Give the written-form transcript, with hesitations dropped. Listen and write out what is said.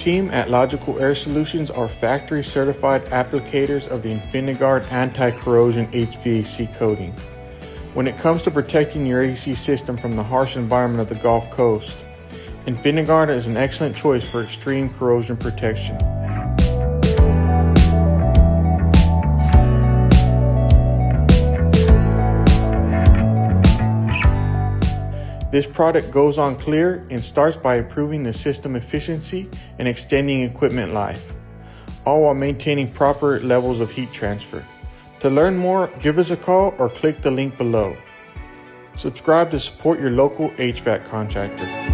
team at Logicool Air Solutions are factory certified applicators of the INFINIGUARD Anti-Corrosive HVAC coating. When it comes to protecting your AC system from the harsh environment of the Gulf Coast, INFINIGUARD is an excellent choice for extreme corrosion protection. This product goes on clear and starts by improving the system efficiency and extending equipment life, all while maintaining proper levels of heat transfer. To learn more, give us a call or click the link below. Subscribe to support your local HVAC contractor.